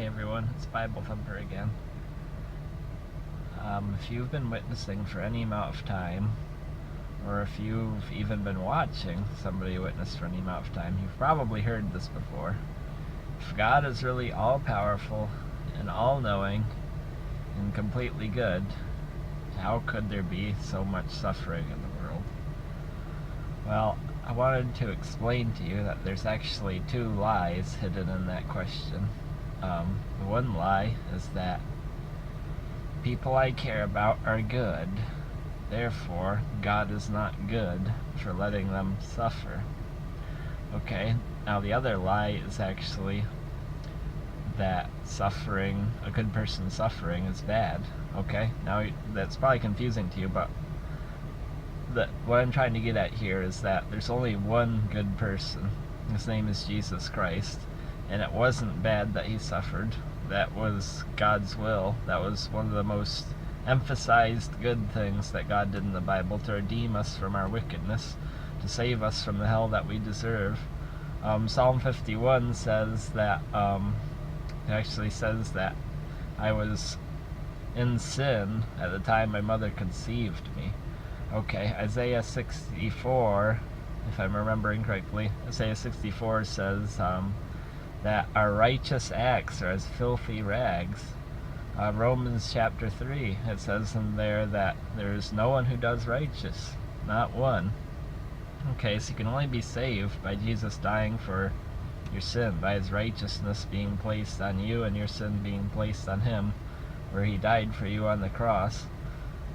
Hey everyone, it's Bible Thumper again. If you've been witnessing for any amount of time, or if you've even been watching somebody witness for any amount of time, you've probably heard this before. If God is really all-powerful and all-knowing and completely good, how could there be so much suffering in the world? Well, I wanted to explain to you that there's actually two lies hidden in that question. The one lie is that people I care about are good, therefore God is not good for letting them suffer. Okay, now the other lie is actually that suffering, a good person suffering, is bad. Okay, now that's probably confusing to you, but what I'm trying to get at here is that there's only one good person. His name is Jesus Christ, and it wasn't bad that he suffered. That was God's will. That was one of the most emphasized good things that God did in the Bible, to redeem us from our wickedness, to save us from the hell that we deserve. Psalm 51 says that, it actually says that I was in sin at the time my mother conceived me. Okay, Isaiah 64, if I'm remembering correctly, Isaiah 64 says that our righteous acts are as filthy rags. Romans chapter 3, it says in there that there's no one who does righteous, not one. Okay, so you can only be saved by Jesus dying for your sin, by his righteousness being placed on you and your sin being placed on him, where he died for you on the cross.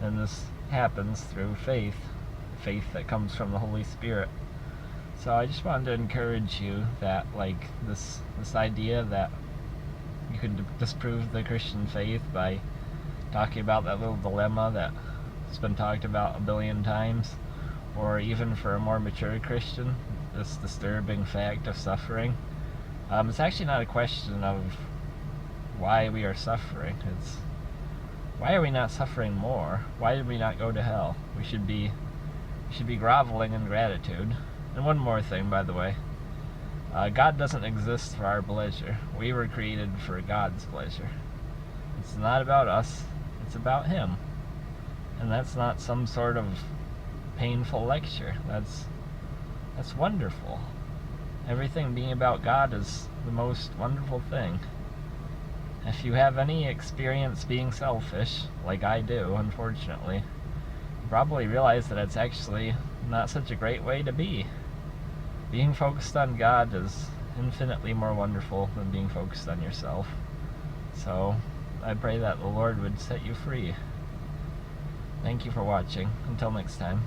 And this happens through faith that comes from the Holy Spirit. So I just wanted to encourage you that, like, this idea that you could disprove the Christian faith by talking about that little dilemma that's been talked about a billion times, or even for a more mature Christian, this disturbing fact of suffering. It's actually not a question of why we are suffering. It's why are we not suffering more? Why did we not go to hell? We should be groveling in gratitude. And one more thing, by the way. God doesn't exist for our pleasure. We were created for God's pleasure. It's not about us. It's about him. And that's not some sort of painful lecture. That's wonderful. Everything being about God is the most wonderful thing. If you have any experience being selfish, like I do, unfortunately, you probably realize that it's actually not such a great way to be. Being focused on God is infinitely more wonderful than being focused on yourself. So, I pray that the Lord would set you free. Thank you for watching. Until next time.